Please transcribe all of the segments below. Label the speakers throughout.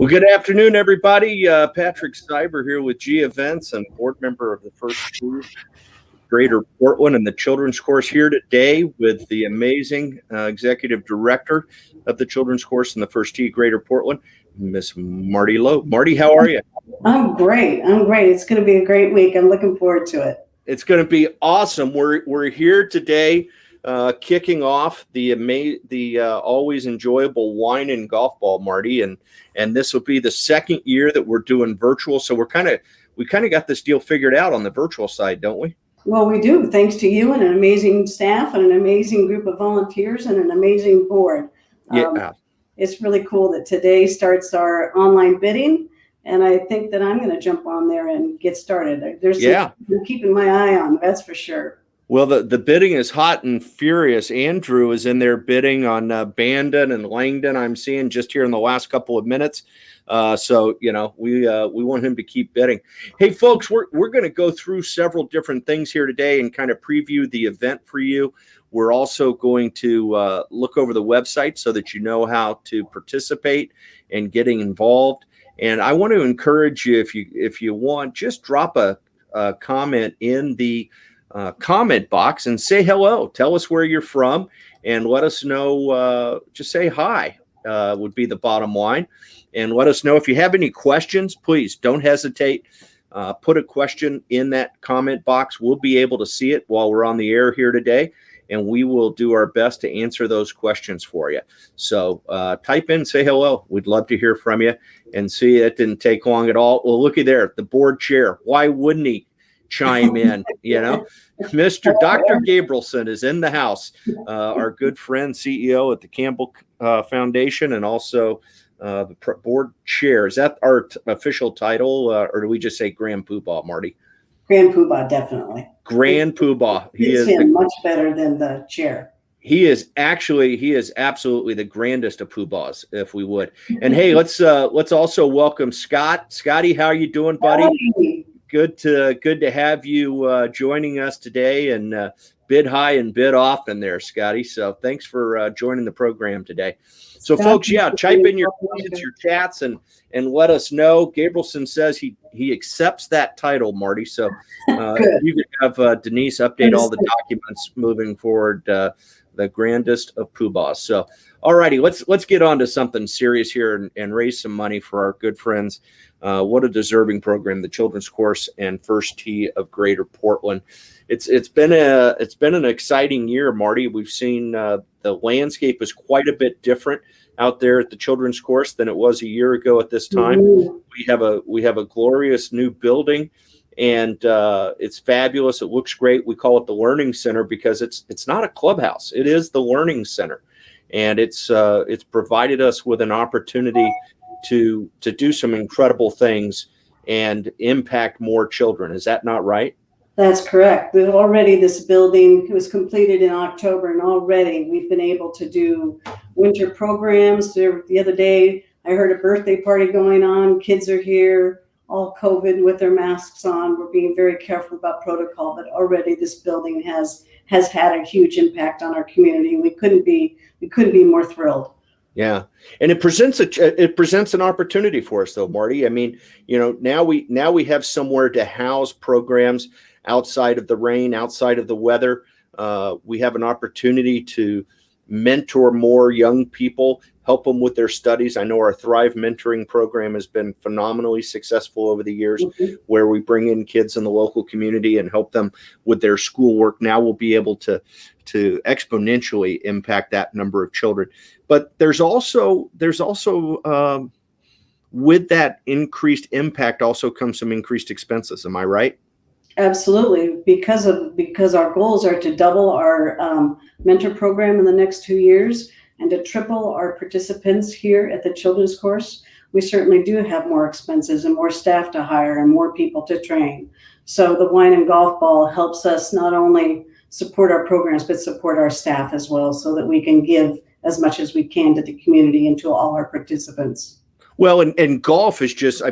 Speaker 1: Well, good afternoon, everybody. Patrick Siver here with G Events and board member of the First Tee Greater Portland and the Children's Course here today with the amazing executive director of the Children's Course and the First Tee Greater Portland, Miss Marti Loeb. Marty, how are you?
Speaker 2: I'm great. It's going to be a great week. I'm looking forward to it.
Speaker 1: It's going to be awesome. We're here today kicking off the always enjoyable Wine and Golf Ball, Marty, and this will be the second year that we're doing virtual. So we kind of got this deal figured out on the virtual side, don't we?
Speaker 2: Well, we do, thanks to you and an amazing staff and an amazing group of volunteers and an amazing board. It's really cool that today starts our online bidding, and I think that I'm going to jump on there and get started. I'm keeping my eye on, that's for sure.
Speaker 1: Well, the bidding is hot and furious. Andrew is in there bidding on Bandon and Langdon, I'm seeing just here in the last couple of minutes. So, we want him to keep bidding. Hey, folks, we're going to go through several different things here today and kind of preview the event for you. We're also going to look over the website so that you know how to participate and getting involved. And I want to encourage you, if you want, just drop a comment in the comment box and say hello. Tell us where you're from and let us know. Just say hi would be the bottom line. And let us know if you have any questions. Please don't hesitate. Put a question in that comment box. We'll be able to see it while we're on the air here today, and we will do our best to answer those questions for you. So type in, say hello. We'd love to hear from you. And see, it didn't take long at all. Well, looky there, the board chair. Why wouldn't he chime in? Mr. Dr. Gabrielson is in the house. Our good friend, CEO at the Campbell Foundation, and also the board chair. Is that our official title, or do we just say Grand Poobah, Marty?
Speaker 2: Grand Poobah, definitely.
Speaker 1: Grand Poobah.
Speaker 2: He is much better than the chair.
Speaker 1: He is absolutely the grandest of poobahs, if we would. And hey, let's also welcome Scott. Scotty, how are you doing, buddy?
Speaker 2: Hi.
Speaker 1: Good to have you joining us today, and bid high and bid often there, Scotty. So thanks for joining the program today. So folks, type in your comments, your chats, and let us know. Gabrielson says he accepts that title, Marty. So you can have Denise update all the documents moving forward. The grandest of poobahs. So, all righty, let's get on to something serious here and raise some money for our good friends. What a deserving program, the Children's Course and First Tee of Greater Portland. It's been an exciting year, Marty. We've seen the landscape is quite a bit different out there at the Children's Course than it was a year ago at this time. Mm-hmm. We have a glorious new building, and it's fabulous. It looks great. We call it the Learning Center because it's not a clubhouse. It is the Learning Center, and it's provided us with an opportunity to do some incredible things and impact more children. Is that not right?
Speaker 2: That's correct. Already this building was completed in October, and already we've been able to do winter programs. The other day, I heard a birthday party going on. Kids are here, all COVID with their masks on. We're being very careful about protocol, but already this building has had a huge impact on our community. We couldn't be more thrilled.
Speaker 1: Yeah, and it presents an opportunity for us, though, Marty. I mean, now we have somewhere to house programs outside of the rain, outside of the weather. We have an opportunity to mentor more young people, help them with their studies. I know our Thrive Mentoring program has been phenomenally successful over the years, mm-hmm. where we bring in kids in the local community and help them with their schoolwork. Now we'll be able to exponentially impact that number of children. But there's also with that increased impact also comes some increased expenses. Am I right?
Speaker 2: Absolutely, because our goals are to double our mentor program in the next 2 years and to triple our participants here at the Children's Course. We certainly do have more expenses and more staff to hire and more people to train. So the Wine and Golf Ball helps us not only support our programs, but support our staff as well, so that we can give as much as we can to the community and to all our participants.
Speaker 1: Well, and golf is just,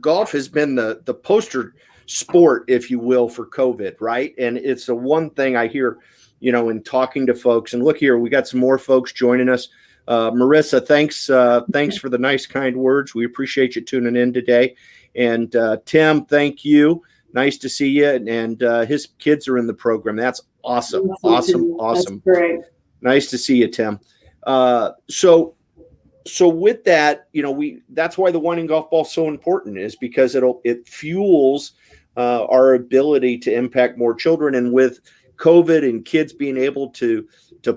Speaker 1: golf has been the poster sport, if you will, for COVID, right? And it's the one thing I hear, in talking to folks. And look here, we got some more folks joining us. Marissa, thanks for the nice, kind words. We appreciate you tuning in today. And Tim, thank you. Nice to see you. And his kids are in the program. That's awesome. Awesome.
Speaker 2: That's great.
Speaker 1: Nice to see you, Tim. So with that, that's why the Wine and Golf Ball is so important, is because it fuels our ability to impact more children. And with COVID and kids being able to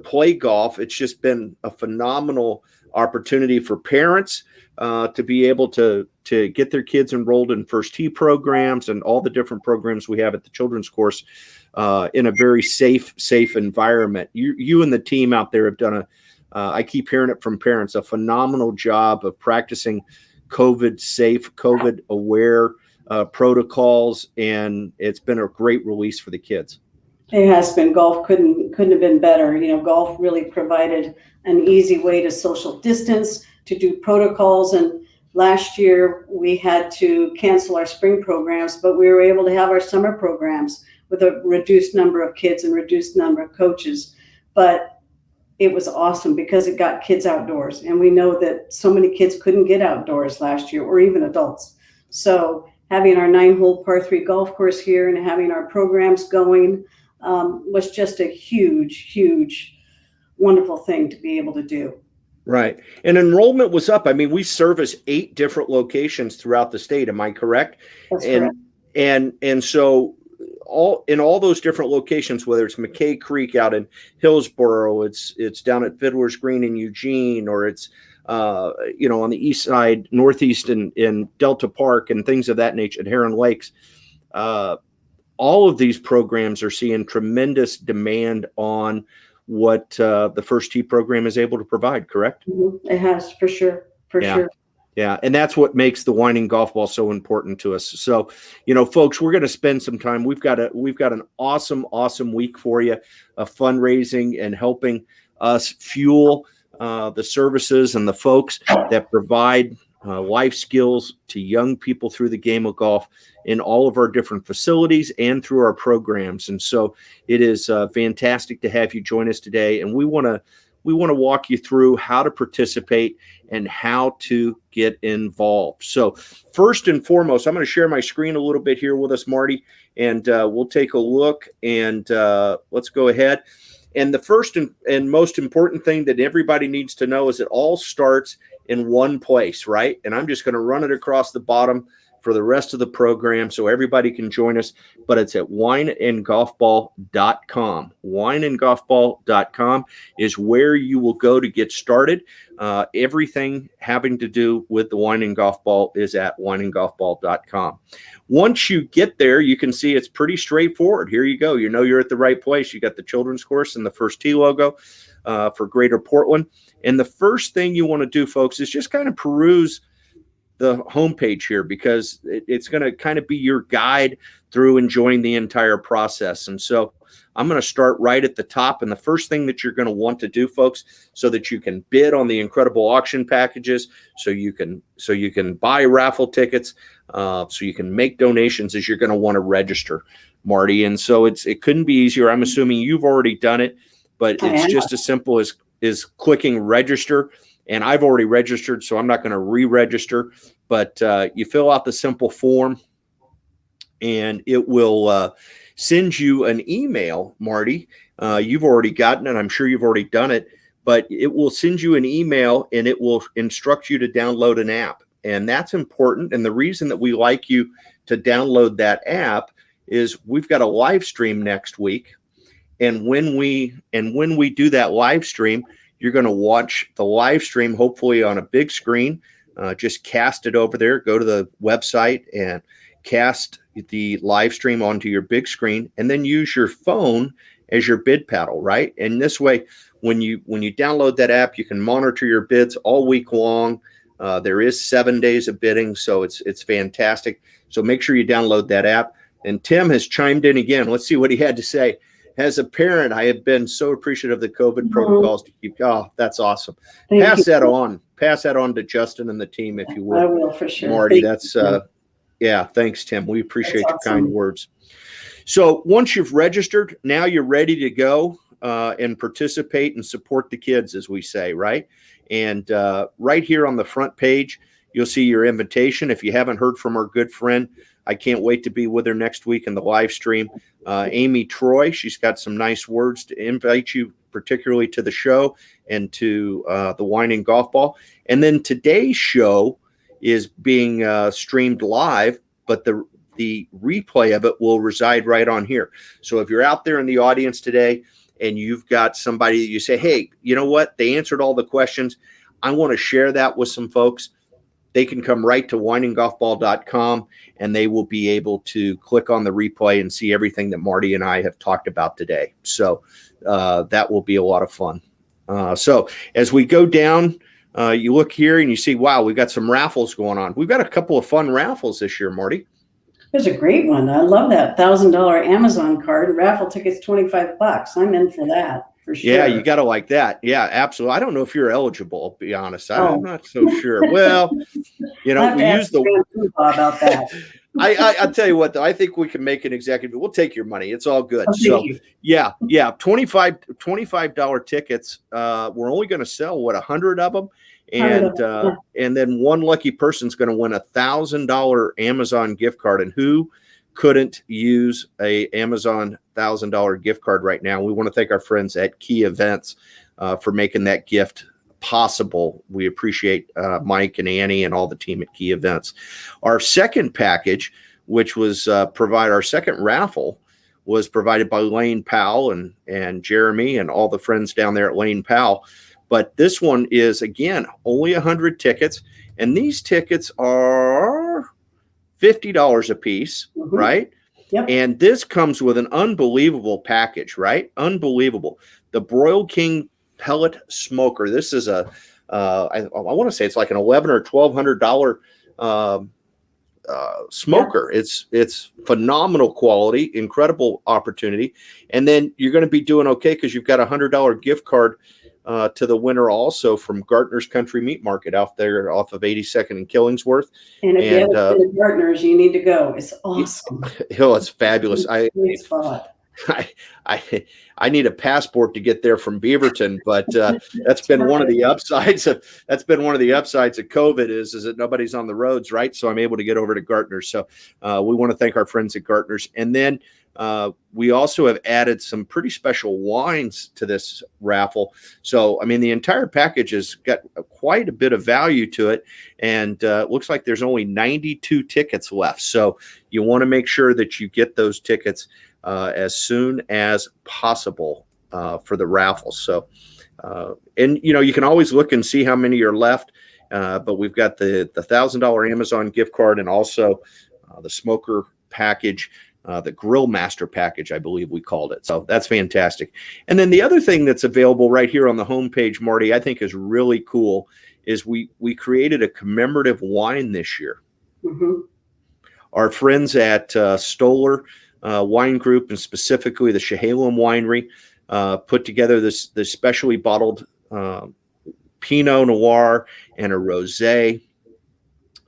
Speaker 1: play golf, it's just been a phenomenal opportunity for parents to be able to get their kids enrolled in first tee programs and all the different programs we have at the children's course in a very safe environment. You and the team out there have done I keep hearing it from parents, a phenomenal job of practicing COVID safe, COVID aware protocols, and it's been a great release for the kids.
Speaker 2: It has been. Golf couldn't have been better. Golf really provided an easy way to social distance, to do protocols. And last year we had to cancel our spring programs, but we were able to have our summer programs with a reduced number of kids and reduced number of coaches. But it was awesome because it got kids outdoors. And we know that so many kids couldn't get outdoors last year, or even adults. So having our 9-hole par 3 golf course here and having our programs going was just a huge, wonderful thing to be able to do.
Speaker 1: Right. And enrollment was up. I mean, we service 8 different locations throughout the state. Am I correct?
Speaker 2: That's correct.
Speaker 1: And so all those different locations, whether it's McKay Creek out in Hillsboro, it's down at Fiddler's Green in Eugene, or it's on the east side, northeast in Delta Park and things of that nature at Heron Lakes. All of these programs are seeing tremendous demand on what the first tee program is able to provide, correct?
Speaker 2: Mm-hmm. It has, for sure. Sure.
Speaker 1: Yeah, and that's what makes the Wine and Golf Ball so important to us. So, folks, we're going to spend some time. We've got an awesome week for you of fundraising and helping us fuel the services and the folks that provide life skills to young people through the game of golf in all of our different facilities and through our programs. And so it is fantastic to have you join us today. And we want to walk you through how to participate and how to get involved. So first and foremost, I'm going to share my screen a little bit here with us, Marty, and we'll take a look, and let's go ahead. And the first and most important thing that everybody needs to know is it all starts in one place, right? And I'm just going to run it across the bottom for the rest of the program so everybody can join us, but it's at wineandgolfball.com. Wineandgolfball.com is where you will go to get started. Everything having to do with the Wine and Golf Ball is at wineandgolfball.com. Once you get there, you can see it's pretty straightforward. Here you go. You're at the right place. You got the children's course and the first tee logo for Greater Portland. And the first thing you want to do, folks, is just kind of peruse the homepage here, because it's going to kind of be your guide through enjoying the entire process. And so I'm going to start right at the top. And the first thing that you're going to want to do, folks, so that you can bid on the incredible auction packages, so you can buy raffle tickets, so you can make donations, is you're going to want to register, Marty. And so it couldn't be easier. I'm assuming you've already done it, but it's just as simple as clicking register. And I've already registered, so I'm not going to re-register. But you fill out the simple form, and it will send you an email, Marty. You've already gotten it. I'm sure you've already done it. But it will send you an email, and it will instruct you to download an app. And that's important. And the reason that we like you to download that app is we've got a live stream next week. And when we do that live stream, you're going to watch the live stream, hopefully on a big screen. Just cast it over there. Go to the website and cast the live stream onto your big screen, and then use your phone as your bid paddle, right? And this way, when you download that app, you can monitor your bids all week long. There is 7 days of bidding, so it's fantastic. So make sure you download that app. And Tim has chimed in again. Let's see what he had to say. As a parent, I have been so appreciative of the COVID protocols to keep. Oh, that's awesome. Pass that on to Justin and the team, if you would.
Speaker 2: I will, for sure.
Speaker 1: Marty, that's thanks, Tim. We appreciate your kind words. So once you've registered, now you're ready to go. and participate and support the kids, as we say, right? And right here on the front page, you'll see your invitation. If you haven't heard from our good friend, I can't wait to be with her next week in the live stream. Amy Troy, she's got some nice words to invite you, particularly to the show and to the Wine and Golf Ball. And then today's show is being streamed live, but the replay of it will reside right on here. So if you're out there in the audience today and you've got somebody that you say, hey, you know what? They answered all the questions. I want to share that with some folks. They can come right to wineandgolfball.com and they will be able to click on the replay and see everything that Marty and I have talked about today. So that will be a lot of fun. So as we go down, you look here and you see, wow, we've got some raffles going on. We've got a couple of fun raffles this year, Marty.
Speaker 2: There's a great one. I love that $1,000 Amazon card. Raffle tickets, $25. I'm in for that. For sure.
Speaker 1: Yeah, you got to like that. Yeah, absolutely. I don't know if you're eligible, to be honest. I'm not so sure. Well, you know, we use the
Speaker 2: about that.
Speaker 1: I'll tell you what, though, I think we can make an executive. We'll take your money. It's all good. So yeah, $25 tickets. We're only going to sell 100 of them. And then one lucky person's going to win $1,000 Amazon gift card. And who couldn't use a Amazon $1,000 gift card right now? We want to thank our friends at Key Events for making that gift possible. We appreciate Mike and Annie and all the team at Key Events. Our second package, which was our second raffle, was provided by Lane Powell and Jeremy and all the friends down there at Lane Powell. But this one is, again, only 100 tickets. And these tickets are $50 a piece, right? Yep. And this comes with an unbelievable package, right? Unbelievable. The Broil King pellet smoker. This is I want to say it's like an $1,100 or $1,200 smoker. Yeah. It's phenomenal quality, incredible opportunity. And then you're going to be doing okay because you've got a $100 gift card to the winner also from Gartner's Country Meat Market out there off of 82nd and Killingsworth.
Speaker 2: And if you haven't been to Gartner's, you need to go. It's awesome.
Speaker 1: It's fabulous. I need a passport to get there from Beaverton, but that's been one of the upsides of COVID is that nobody's on the roads, right? So I'm able to get over to Gartner's. So we want to thank our friends at Gartner's. And then we also have added some pretty special wines to this raffle. So, I mean, the entire package has got quite a bit of value to it. And it looks like there's only 92 tickets left. So you want to make sure that you get those tickets as soon as possible for the raffle. So, and, you know, you can always look and see how many are left. But we've got the $1,000 Amazon gift card and also the smoker package. The Grill Master package, I believe we called it. So that's fantastic. And then the other thing that's available right here on the homepage, Marty, I think is really cool, is we created a commemorative wine this year. Mm-hmm. Our friends at Stoller Wine Group, and specifically the Chehalem Winery, put together this specially bottled Pinot Noir and a Rosé.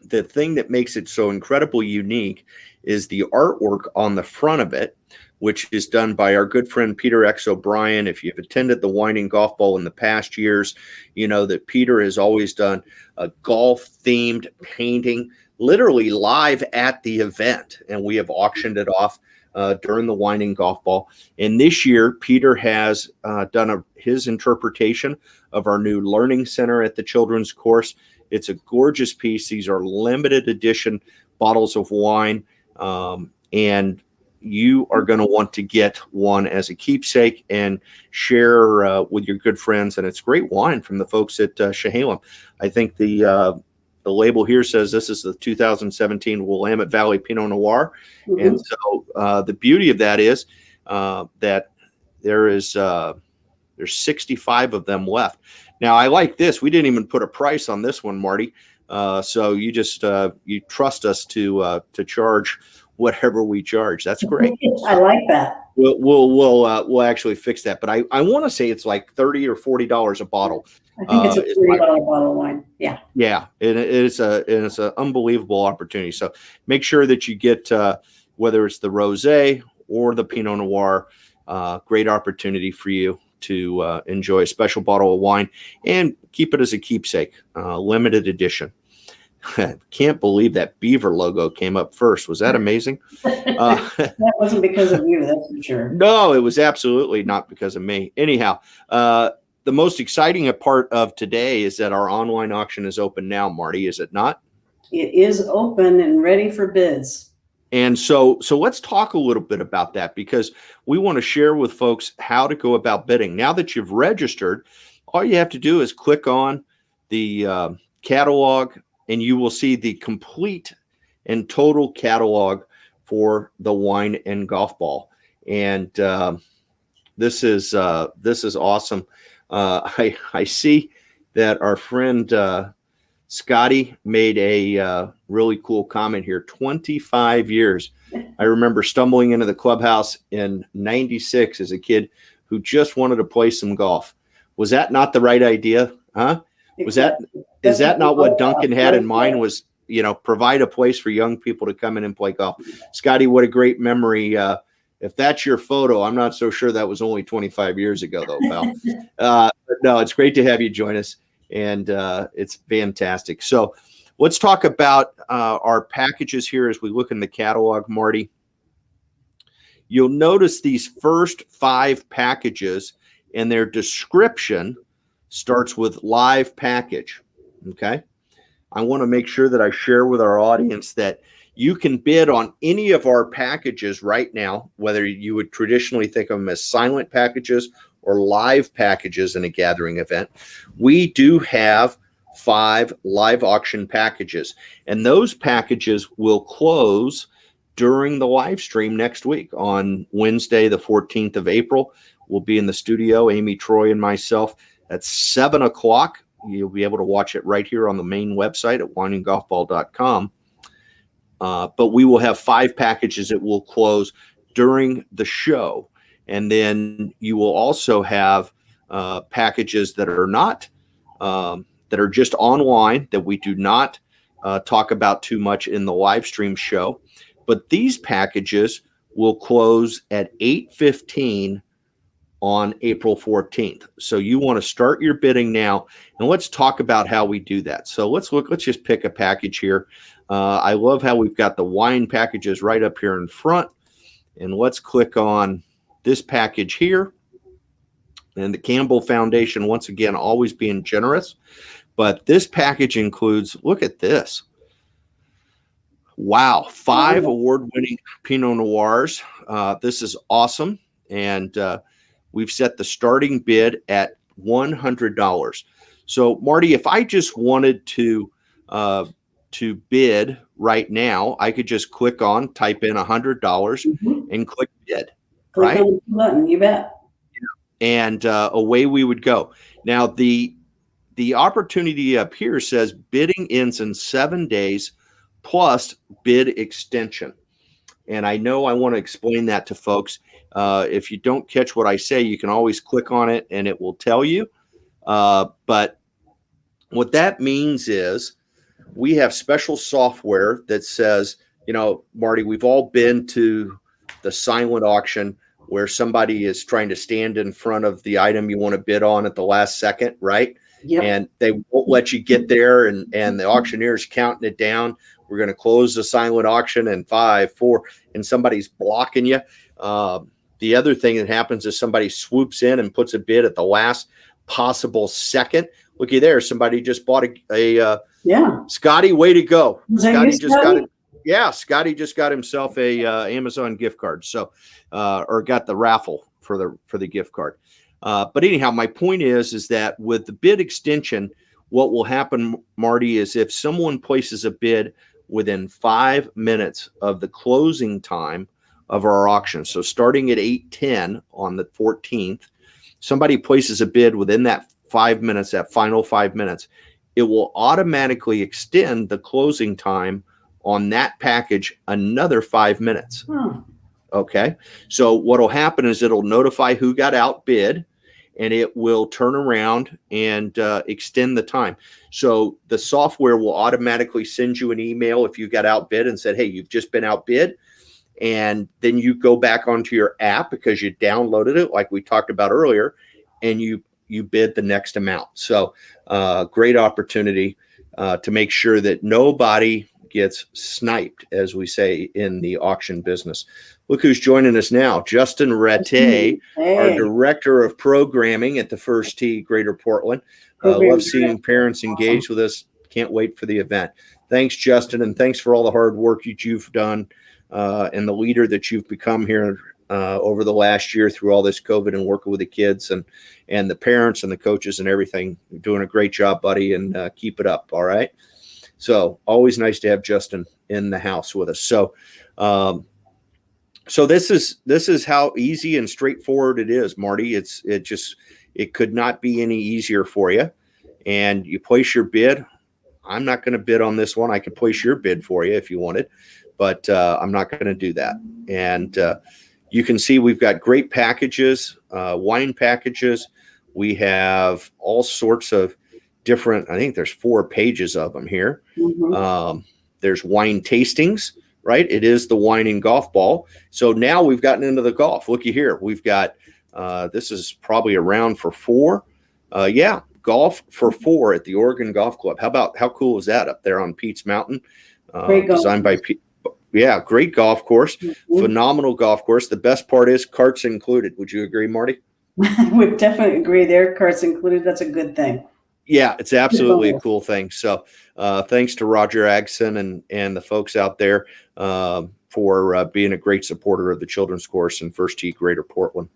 Speaker 1: The thing that makes it so incredibly unique is the artwork on the front of it, which is done by our good friend Peter X. O'Brien. If you've attended the Wine and Golf Ball in the past years, you know that Peter has always done a golf-themed painting, literally live at the event, and we have auctioned it off during the Wine and Golf Ball. And this year, Peter has done his interpretation of our new Learning Center at the Children's Course. It's a gorgeous piece. These are limited edition bottles of wine. And you are going to want to get one as a keepsake and share with your good friends. And it's great wine from the folks at Chehalem. I think the label here says this is the 2017 Willamette Valley Pinot Noir. Mm-hmm. And so the beauty of that is that there's 65 of them left. Now, I like this. We didn't even put a price on this one, Marty. So you just you trust us to charge whatever we charge. That's great.
Speaker 2: I like that.
Speaker 1: We'll actually fix that. But I want to say it's like $30 or $40 a bottle.
Speaker 2: I think it's a $30 bottle of wine. Yeah.
Speaker 1: Yeah, and it's an unbelievable opportunity. So make sure that you get whether it's the Rosé or the Pinot Noir. Great opportunity for you to enjoy a special bottle of wine and keep it as a keepsake, limited edition. Can't believe that beaver logo came up first. Was that amazing?
Speaker 2: That wasn't because of you, that's for sure.
Speaker 1: No, it was absolutely not because of me. Anyhow, the most exciting part of today is that our online auction is open now, Marty, is it not?
Speaker 2: It is open and ready for bids.
Speaker 1: And so let's talk a little bit about that, because we want to share with folks how to go about bidding. Now that you've registered, all you have to do is click on the catalog, and you will see the complete and total catalog for the wine and golf ball. And this is awesome. I see that our friend Scotty made a really cool comment here. 25 years. I remember stumbling into the clubhouse in '96 as a kid who just wanted to play some golf. Was that not the right idea? Huh? Is that not what Duncan had in mind? Was, provide a place for young people to come in and play golf? Scotty, what a great memory. If that's your photo, I'm not so sure that was only 25 years ago, though, pal. No, it's great to have you join us, and it's fantastic. So let's talk about our packages here as we look in the catalog, Marty. You'll notice these first 5 packages and their description starts with live package. Okay. I want to make sure that I share with our audience that you can bid on any of our packages right now, whether you would traditionally think of them as silent packages or live packages in a gathering event. We do have 5 live auction packages, and those packages will close during the live stream next week on Wednesday, the 14th of April. We'll be in the studio, Amy, Troy, and myself, at 7 o'clock. You'll be able to watch it right here on the main website at wineandgolfball.com. But we will have 5 packages that will close during the show. And then you will also have packages that are not, that are just online, that we do not talk about too much in the live stream show. But these packages will close at 8:15 on April 14th. So you want to start your bidding now, and let's talk about how we do that. So let's just pick a package here. I love how we've got the wine packages right up here in front, and let's click on this package here. And the Campbell Foundation, once again, always being generous, but this package includes, look at this. Wow, 5 award-winning Pinot Noirs. This is awesome. And we've set the starting bid at $100. So, Marty, if I just wanted to bid right now, I could just type in $100 and click bid.
Speaker 2: Click on the button, you bet.
Speaker 1: And away we would go. Now, the opportunity up here says bidding ends in 7 days plus bid extension. And I know I want to explain that to folks. If you don't catch what I say, you can always click on it and it will tell you. But what that means is we have special software that says, Marty, we've all been to the silent auction where somebody is trying to stand in front of the item you want to bid on at the last second, right? Yep. And they won't let you get there, and the auctioneer is counting it down. We're going to close the silent auction in 5, 4, and somebody's blocking you. The other thing that happens is somebody swoops in and puts a bid at the last possible second. Looky there, somebody just bought a Scotty, way to go. Scotty just got it. Yeah, Scotty just got himself a Amazon gift card. So, or got the raffle for the gift card. But anyhow, my point is that with the bid extension, what will happen, Marty, is if someone places a bid within 5 minutes of the closing time of our auction, so starting at 8:10 on the 14th, somebody places a bid within that 5 minutes, that final 5 minutes, it will automatically extend the closing time on that package another 5 minutes. Okay. So what will happen is it'll notify who got outbid, and it will turn around and extend the time. So the software will automatically send you an email if you got outbid and said, hey, you've just been outbid. And then you go back onto your app because you downloaded it like we talked about earlier, and you bid the next amount. So great opportunity to make sure that nobody gets sniped, as we say in the auction business. Look who's joining us now. Justin Rattay, our Director of Programming at the First Tee Greater Portland. Love seeing parents engage with us. Can't wait for the event. Thanks, Justin, and thanks for all the hard work that you've done and the leader that you've become here over the last year through all this COVID and working with the kids and the parents and the coaches and everything. You're doing a great job, buddy, and keep it up. All right. So always nice to have Justin in the house with us. So, so this is how easy and straightforward it is, Marty. It could not be any easier for you. And you place your bid. I'm not going to bid on this one. I could place your bid for you if you wanted, but I'm not going to do that. And you can see we've got great packages, wine packages. We have all sorts of different, I think there's 4 pages of them here. Mm-hmm. There's wine tastings, right? It is the wine and golf ball. So now we've gotten into the golf. Looky here. We've got, this is probably a round for 4. Yeah. Golf for 4 at the Oregon Golf Club. How cool is that up there on Pete's Mountain? Designed by Pete. Yeah, great golf course. Mm-hmm. Phenomenal golf course. The best part is carts included. Would you agree, Marty?
Speaker 2: We definitely agree there. Carts included. That's a good thing.
Speaker 1: Yeah, it's absolutely a cool thing. So thanks to Roger Agson and the folks out there for being a great supporter of the children's course in First Tee Greater Portland.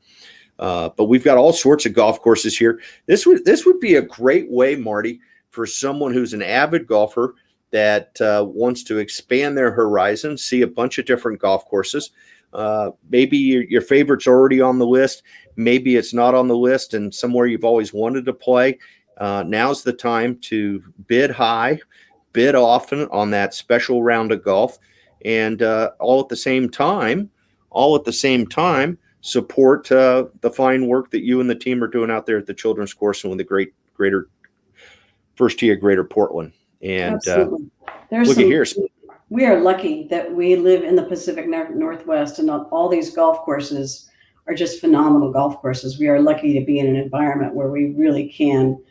Speaker 1: But we've got all sorts of golf courses here. This would be a great way, Marty, for someone who's an avid golfer that wants to expand their horizon, see a bunch of different golf courses. Maybe your favorite's already on the list. Maybe it's not on the list and somewhere you've always wanted to play. Now's the time to bid high, bid often on that special round of golf, and all at the same time, support the fine work that you and the team are doing out there at the children's course and with the greater First Tee of Greater Portland. And look at here.
Speaker 2: We are lucky that we live in the Pacific Northwest, and all these golf courses are just phenomenal golf courses. We are lucky to be in an environment where we really can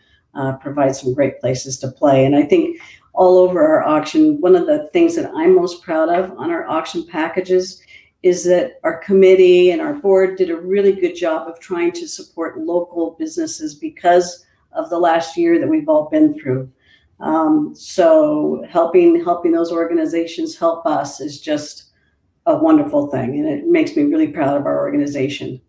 Speaker 2: provide some great places to play. And I think all over our auction, one of the things that I'm most proud of on our auction packages is that our committee and our board did a really good job of trying to support local businesses because of the last year that we've all been through. So helping those organizations help us is just a wonderful thing, and it makes me really proud of our organization.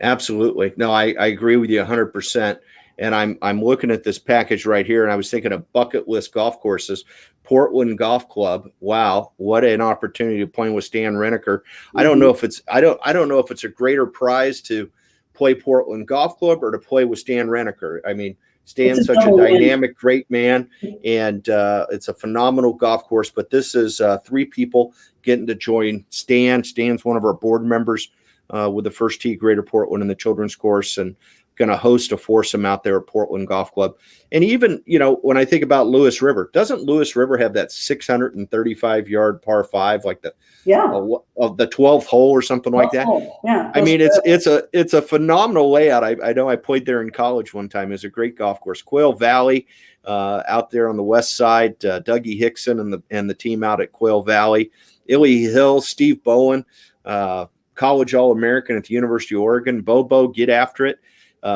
Speaker 1: Absolutely. No, I agree with you 100%. And I'm looking at this package right here, and I was thinking of bucket list golf courses. Portland Golf Club. Wow, what an opportunity to play with Stan Reneker. Mm-hmm. I don't know if it's a greater prize to play Portland Golf Club or to play with Stan Reneker. I mean, Stan's such a dynamic, great man, and it's a phenomenal golf course. But this is 3 people getting to join Stan. Stan's one of our board members with the First Tee Greater Portland and the children's course, and going to host a foursome out there at Portland Golf Club. And even, when I think about Lewis River, doesn't Lewis River have that 635-yard par 5, like the 12th hole or something like that?
Speaker 2: Yeah.
Speaker 1: I mean, it's a phenomenal layout. I know I played there in college one time. It's a great golf course. Quail Valley out there on the west side, Dougie Hickson and the team out at Quail Valley. Illy Hill, Steve Bowen, college All-American at the University of Oregon. Bobo, get after it.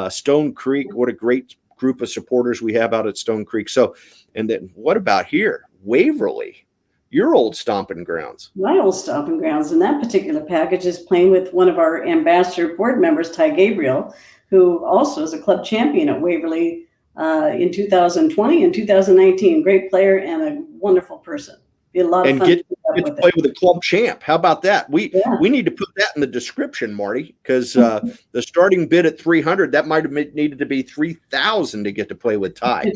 Speaker 1: Stone Creek, what a great group of supporters we have out at Stone Creek. So, and then what about here? Waverly, your old stomping grounds.
Speaker 2: My old stomping grounds. And that particular package is playing with one of our ambassador board members, Ty Gabriel, who also is a club champion at Waverly in 2020 and 2019. Great player and a wonderful person. Be a lot of fun.
Speaker 1: Get to play with a club champ. How about that? We need to put that in the description, Marty, because the starting bid at 300, that might have needed to be 3,000 to get to play with Ty.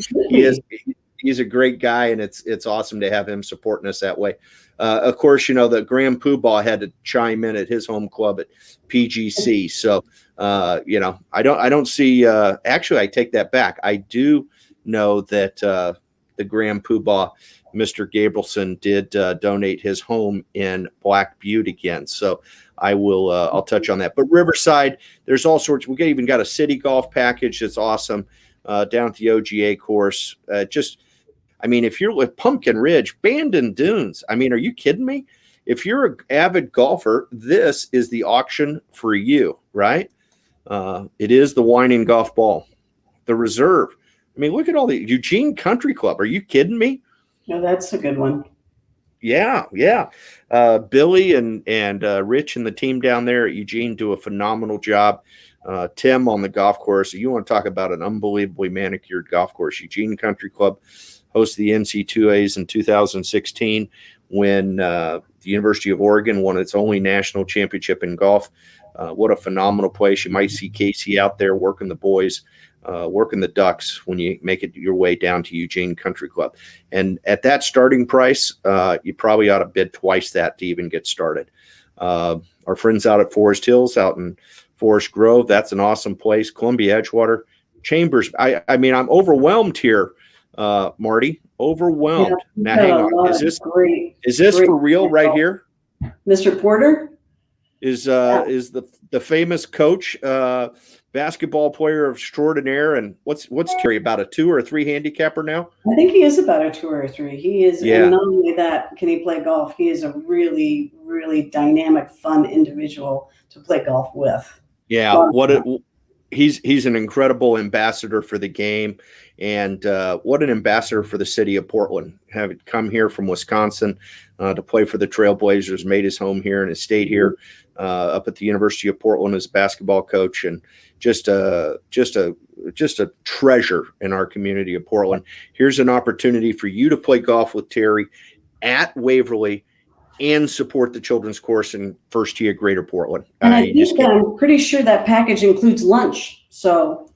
Speaker 1: He's a great guy, and it's awesome to have him supporting us that way. Of course, the Graham Poobah had to chime in at his home club at PGC. So, I don't see. Actually, I take that back. I do know that the Grand Poobah, Mr. Gabrielson, did donate his home in Black Butte again. So I'll touch on that. But Riverside, there's all sorts. We even got a city golf package that's awesome down at the OGA course. If you're with Pumpkin Ridge, Bandon Dunes, are you kidding me? If you're an avid golfer, this is the auction for you, right? It is the Wine Golf Ball, the Reserve. Look at all the Eugene Country Club. Are you kidding me?
Speaker 2: No, that's a good one.
Speaker 1: Yeah. Billy and Rich and the team down there at Eugene do a phenomenal job. Tim on the golf course. You want to talk about an unbelievably manicured golf course. Eugene Country Club hosted the NC2As in 2016 when the University of Oregon won its only national championship in golf. What a phenomenal place. You might see Casey out there working the boys, working the ducks when you make it your way down to Eugene Country Club. And at that starting price, you probably ought to bid twice that to even get started. Our friends out at Forest Hills, out in Forest Grove, that's an awesome place. Columbia Edgewater, Chambers. I'm overwhelmed here, Marty. Overwhelmed.
Speaker 2: Yeah,
Speaker 1: now, hang on. Is this for real right here?
Speaker 2: Mr. Porter?
Speaker 1: Is the famous coach, basketball player extraordinaire, and what's Terry, about a 2 or 3 handicapper now?
Speaker 2: I think he is about a 2 or 3. He is, and not only that, can he play golf? He is a really, really dynamic, fun individual to play golf with.
Speaker 1: Yeah, he's an incredible ambassador for the game, and what an ambassador for the city of Portland. Having come here from Wisconsin to play for the Trailblazers, made his home here and has stayed here up at the University of Portland as a basketball coach, and just a treasure in our community of Portland. Pretty an opportunity for you to play golf with Terry at Waverly and support the children's course in First Tee of Greater Portland.
Speaker 2: And I'm pretty sure that package includes lunch, so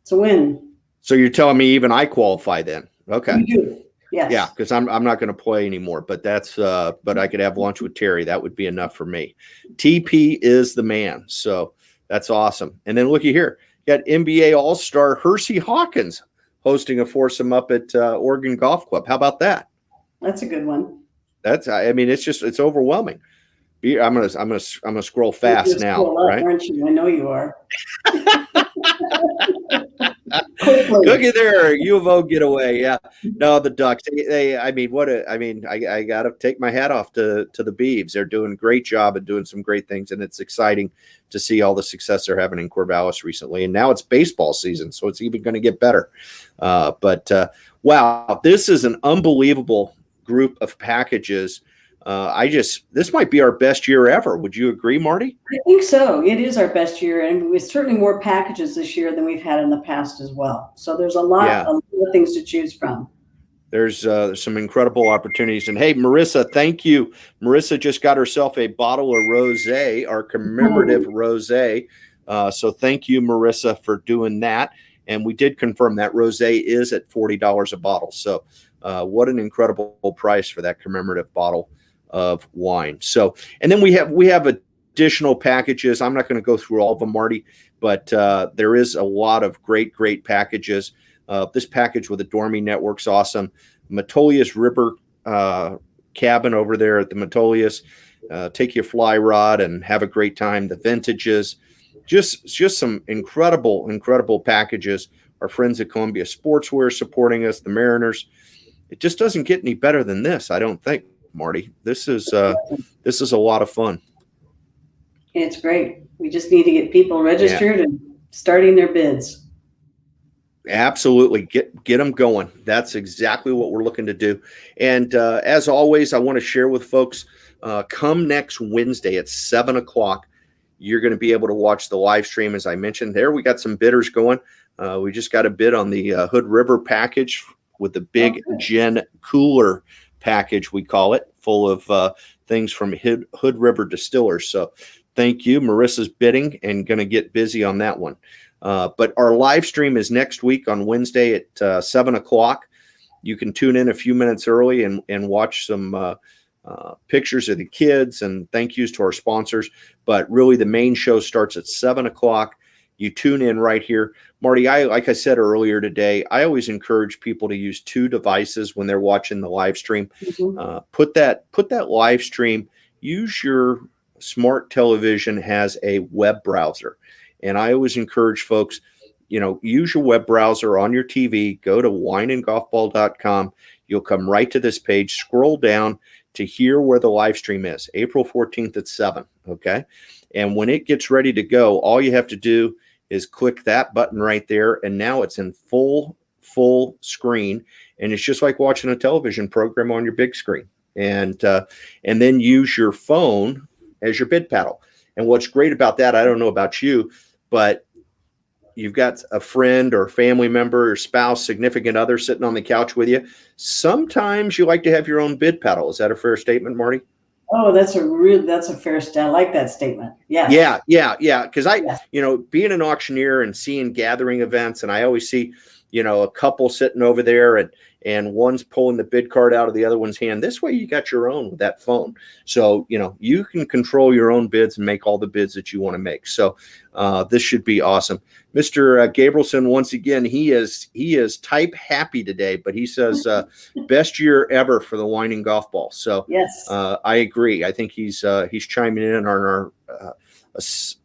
Speaker 2: it's a win.
Speaker 1: So you're telling me even I qualify then? Okay.
Speaker 2: You do. Yes.
Speaker 1: Yeah, because I'm not going to play anymore, but but I could have lunch with Terry. That would be enough for me. TP is the man, so that's awesome. And then looky here, you got NBA All-Star Hersey Hawkins hosting a foursome up at Oregon Golf Club. How about that?
Speaker 2: That's a good one.
Speaker 1: It's overwhelming. I'm gonna scroll fast now, right?
Speaker 2: Aren't you? I know you are.
Speaker 1: Cookie there, U of O getaway. Yeah, no, the Ducks. I got to take my hat off to the Beavs. They're doing a great job and doing some great things, and it's exciting to see all the success they're having in Corvallis recently. And now it's baseball season, so it's even going to get better. Wow, this is an unbelievable group of packages. This might be our best year ever. Would you agree, Marty?
Speaker 2: I think so. It is our best year, and with certainly more packages this year than we've had in the past as well. So there's a lot of things to choose from.
Speaker 1: There's some incredible opportunities. And hey, Marissa, thank you. Marissa just got herself a bottle of rosé, our commemorative rosé. So thank you, Marissa, for doing that. And we did confirm that rosé is at $40 a bottle. So what an incredible price for that commemorative bottle of wine. So, and then we have additional packages. I'm not going to go through all of them, Marty, but there is a lot of great packages. This package with the Dormy Network's awesome. Metolius River cabin over there at the Metolius. Take your fly rod and have a great time. The vintages, just some incredible packages. Our friends at Columbia Sportswear supporting us, the Mariners. It just doesn't get any better than this, I don't think, Marty. This is a lot of fun.
Speaker 2: It's great. We just need to get people registered and starting their bids.
Speaker 1: Absolutely. Get them going. That's exactly what we're looking to do. And as always, I want to share with folks, come next Wednesday at 7:00, you're going to be able to watch the live stream. As I mentioned there, we got some bidders going. We just got a bid on the Hood River package with the big gin cooler package, we call it, full of things from Hood River Distillers. So thank you. Marissa's bidding and going to get busy on that one. But our live stream is next week on Wednesday at 7:00. You can tune in a few minutes early and watch some pictures of the kids and thank yous to our sponsors. But really, the main show starts at 7:00. You tune in right here. Marty, like I said earlier today, I always encourage people to use two devices when they're watching the live stream.
Speaker 2: Mhm.
Speaker 1: Put that live stream. Use your smart television has a web browser, and I always encourage folks, use your web browser on your TV. Go to wineandgolfball.com. You'll come right to this page. Scroll down to hear where the live stream is. April 14th at 7. Okay, and when it gets ready to go, all you have to do is click that button right there, and now it's in full screen, and it's just like watching a television program on your big screen. And then use your phone as your bid paddle. And what's great about that, I don't know about you, but you've got a friend or family member or spouse, significant other sitting on the couch with you. Sometimes you like to have your own bid paddle. Is that a fair statement, Marty?
Speaker 2: Oh, that's a fair stat. I like that statement. Yes.
Speaker 1: Yeah. Because
Speaker 2: Yes.
Speaker 1: being an auctioneer and seeing gathering events, and I always see, a couple sitting over there and one's pulling the bid card out of the other one's hand. This way you got your own with that phone. So, you can control your own bids and make all the bids that you want to make. So this should be awesome. Mr. Gabrielson, once again, he is type happy today, but he says best year ever for the Wine Golf Ball. So
Speaker 2: Yes.
Speaker 1: I agree. I think he's chiming in on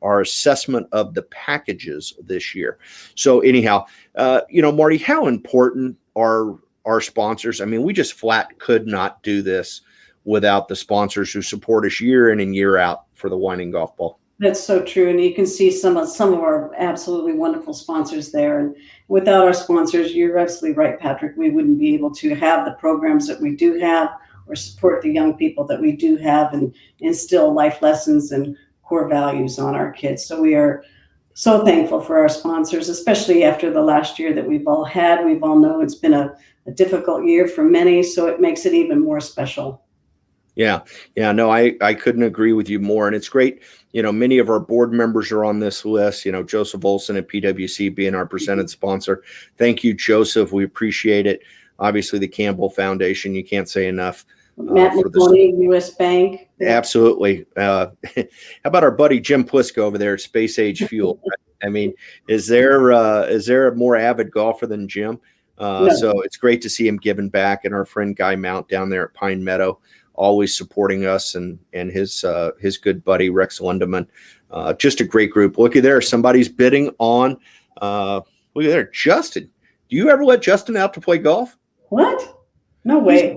Speaker 1: our assessment of the packages this year. So anyhow, Marty, how important are our sponsors? I mean, we just flat could not do this without the sponsors who support us year in and year out for the Wine Golf Ball.
Speaker 2: That's so true, and you can see some of our absolutely wonderful sponsors there. And without our sponsors, you're absolutely right, Patrick. We wouldn't be able to have the programs that we do have, or support the young people that we do have, and instill life lessons and core values on our kids. So we are so thankful for our sponsors, especially after the last year that we've all had. We've all know it's been a difficult year for many, so it makes it even more special.
Speaker 1: Yeah. No, I couldn't agree with you more. And it's great. Many of our board members are on this list, Joseph Olson at PwC being our presented sponsor. Thank you, Joseph. We appreciate it. Obviously, the Campbell Foundation, you can't say enough.
Speaker 2: Matt McConaughey, U.S. Bank.
Speaker 1: Absolutely. How about our buddy Jim Plisko over there at Space Age Fuel? I mean, is there a more avid golfer than Jim?
Speaker 2: No.
Speaker 1: So it's great to see him giving back, and our friend Guy Mount down there at Pine Meadow, always supporting us, and his good buddy Rex Lundeman. Just a great group. Looky there, somebody's bidding on. Look at there, Justin. Do you ever let Justin out to play golf?
Speaker 2: What? No way.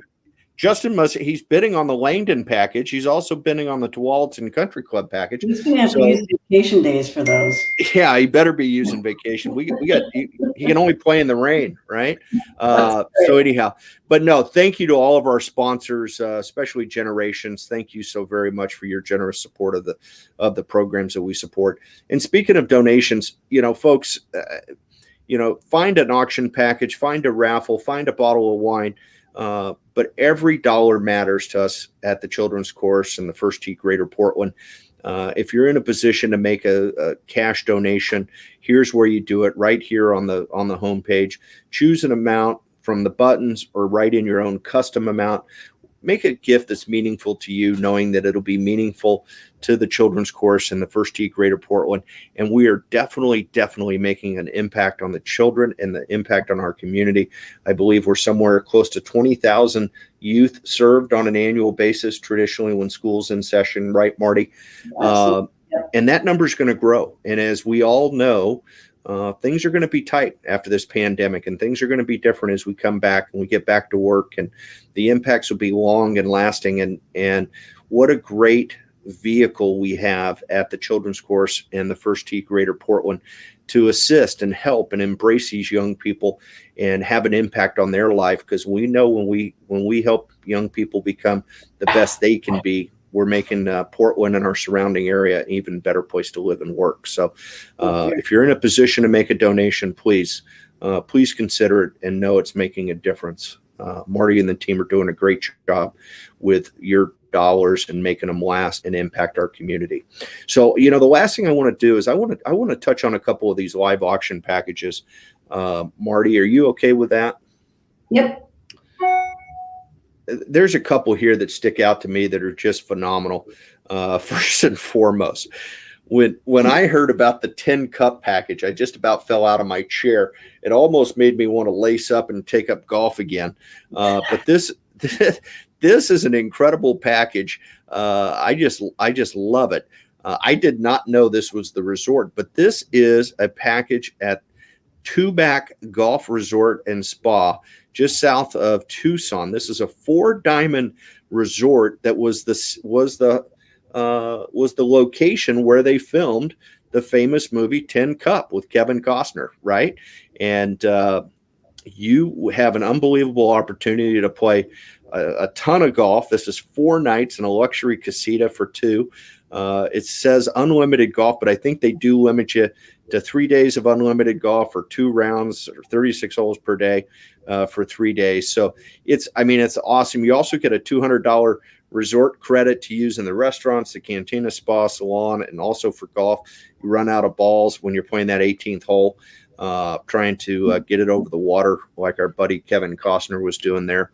Speaker 1: He's bidding on the Langdon package. He's also bidding on the Tualatin Country Club package.
Speaker 2: He's going to have to use vacation days for those.
Speaker 1: Yeah, he better be using vacation. He can only play in the rain, right? So anyhow, but no, thank you to all of our sponsors, especially Generations. Thank you so very much for your generous support of the programs that we support. And speaking of donations, folks, find an auction package, find a raffle, find a bottle of wine. But every dollar matters to us at the Children's Course and the First Tee Greater Portland. If you're in a position to make a cash donation, here's where you do it, right here on the homepage. Choose an amount from the buttons or write in your own custom amount. Make a gift that's meaningful to you, knowing that it'll be meaningful to the Children's Course and the First Tee Greater Portland. And we are definitely making an impact on the children and the impact on our community. I believe we're somewhere close to 20,000 youth served on an annual basis, traditionally when school's in session, right, Marty? And that number is going to grow. And as we all know, things are going to be tight after this pandemic, and things are going to be different as we come back and we get back to work, and the impacts will be long and lasting. And what a great vehicle we have at the Children's Course and the First Tee Greater Portland to assist and help and embrace these young people and have an impact on their life, because we know when we help young people become the best they can be, we're making Portland and our surrounding area an even better place to live and work. So if you're in a position to make a donation, please consider it and know it's making a difference. Marty and the team are doing a great job with your dollars and making them last and impact our community. So, the last thing I want to do is I want to touch on a couple of these live auction packages. Marty, are you okay with that?
Speaker 2: Yep.
Speaker 1: There's a couple here that stick out to me that are just phenomenal. First and foremost, When I heard about the 10 cup package, I just about fell out of my chair. It almost made me want to lace up and take up golf again. But this this is an incredible package. I just love it. I did not know this was the resort, but this is a package at Tubac Golf Resort and Spa, just south of Tucson. This is a 4-diamond resort that was the location where they filmed the famous movie 10 Cup with Kevin Costner, right? And you have an unbelievable opportunity to play a ton of golf. This is 4 nights in a luxury casita for 2. It says unlimited golf, but I think they do limit you to 3 days of unlimited golf or 2 rounds or 36 holes per day for 3 days. So it's awesome. You also get a $200 resort credit to use in the restaurants, the cantina, spa, salon, and also for golf. You run out of balls when you're playing that 18th hole, trying to get it over the water like our buddy Kevin Costner was doing there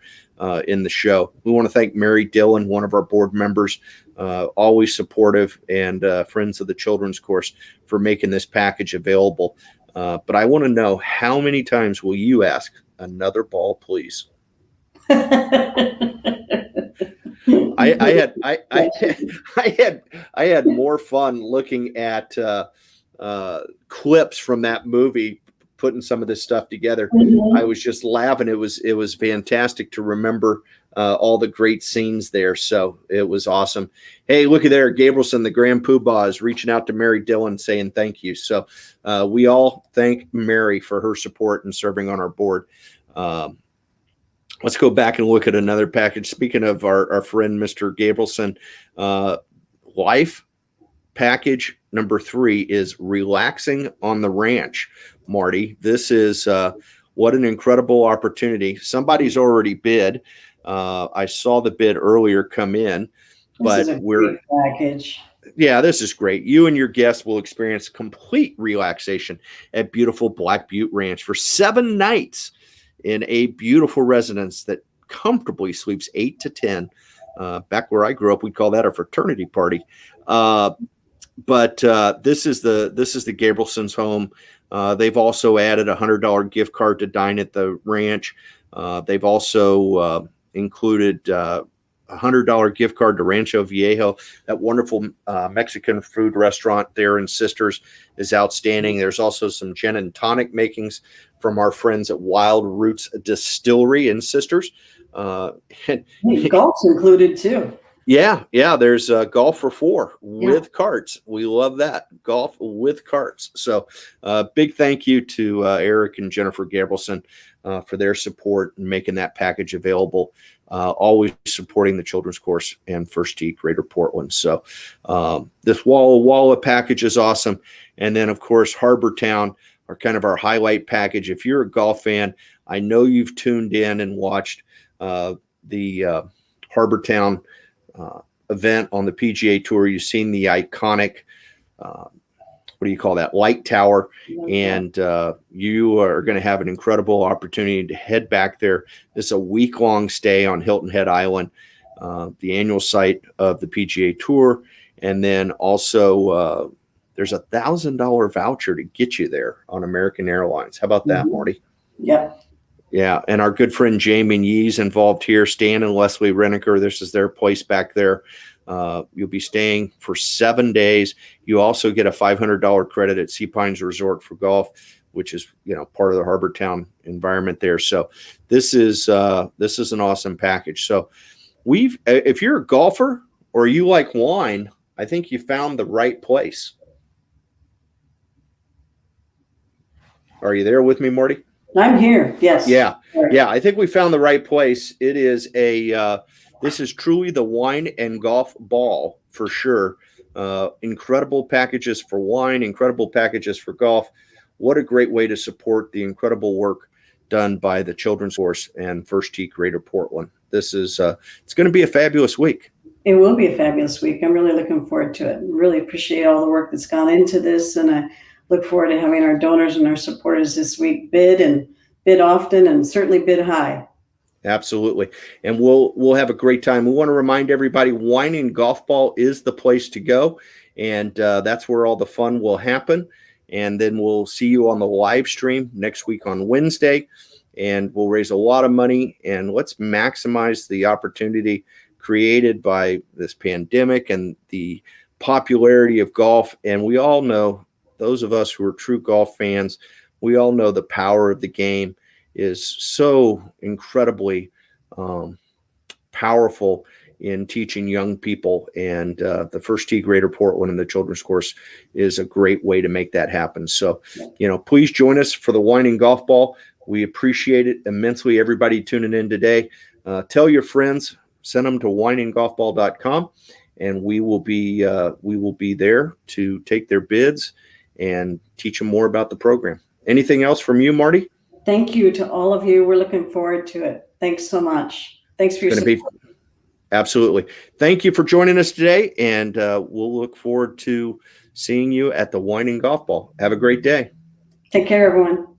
Speaker 1: in the show. We want to thank Mary Dillon, one of our board members, always supportive and friends of the children's course, for making this package available. But I want to know, how many times will you ask, another ball, please? I had more fun looking at clips from that movie, putting some of this stuff together.
Speaker 2: Mhm.
Speaker 1: I was just laughing. It was fantastic to remember all the great scenes there. So it was awesome. Hey, looky there, Gabrielson, the Grand Poobah, is reaching out to Mary Dillon saying thank you. So we all thank Mary for her support and serving on our board. Let's go back and look at another package. Speaking of our friend, Mr. Gabrielson, life package number 3 is relaxing on the ranch. Marty, this is what an incredible opportunity. Somebody's already bid. I saw the bid earlier come in, but
Speaker 2: great package.
Speaker 1: Yeah, this is great. You and your guests will experience complete relaxation at beautiful Black Butte Ranch for 7 nights in a beautiful residence that comfortably sleeps 8 to 10. Back where I grew up, we'd call that a fraternity party. But this is the Gabrielson's home. They've also added a $100 gift card to dine at the ranch. They've also included a $100 gift card to Rancho Viejo. That wonderful Mexican food restaurant there in Sisters is outstanding. There's also some gin and tonic makings from our friends at Wild Roots Distillery in Sisters.
Speaker 2: Golf's included too.
Speaker 1: Yeah. There's golf for 4 with carts. We love that. Golf with carts. So big thank you to Eric and Jennifer Gabrielson for their support and making that package available. Always supporting the children's course and First Tee Greater Portland. So this Walla Walla package is awesome. And then, of course, Harbor Town are kind of our highlight package. If you're a golf fan, I know you've tuned in and watched the Harbor Town event on the PGA Tour. You've seen the iconic, what do you call that, light tower, and you are going to have an incredible opportunity to head back there. This is a week-long stay on Hilton Head Island, the annual site of the PGA Tour, and then also there's a $1,000 voucher to get you there on American Airlines. How about that, Marty?
Speaker 2: Yep.
Speaker 1: Yeah, and our good friend Jamie Yee's involved here. Stan and Leslie Reneker, this is their place back there. You'll be staying for 7 days. You also get a $500 credit at Sea Pines Resort for golf, which is part of the Harbor Town environment there. So this is an awesome package. So if you're a golfer or you like wine, I think you found the right place. Are you there with me, Marty?
Speaker 2: I'm here. Yes.
Speaker 1: Yeah. I think we found the right place. It is this is truly the Wine and Golf Ball for sure. Incredible packages for wine, incredible packages for golf. What a great way to support the incredible work done by the Children's Course and First Tee Greater Portland. This is it's going to be a fabulous week.
Speaker 2: It will be a fabulous week. I'm really looking forward to it. Really appreciate all the work that's gone into this, and I look forward to having our donors and our supporters this week bid often and certainly bid high.
Speaker 1: Absolutely. And we'll have a great time. We want to remind everybody, Wine and Golf Ball is the place to go. And that's where all the fun will happen. And then we'll see you on the live stream next week on Wednesday. And we'll raise a lot of money. And let's maximize the opportunity created by this pandemic and the popularity of golf. And we all know, those of us who are true golf fans, we all know the power of the game is so incredibly powerful in teaching young people. And the First Tee Greater Portland and the children's course is a great way to make that happen. So, please join us for the Wine Golf Ball. We appreciate it immensely. Everybody tuning in today. Tell your friends, send them to wineandgolfball.com, and we will be there to take their bids and teach them more about the program. Anything else from you, Marty?
Speaker 2: Thank you to all of you. We're looking forward to it. Thanks so much. Thanks for your support.
Speaker 1: Absolutely. Thank you for joining us today, and we'll look forward to seeing you at the Wine and Golf Ball. Have a great day.
Speaker 2: Take care, everyone.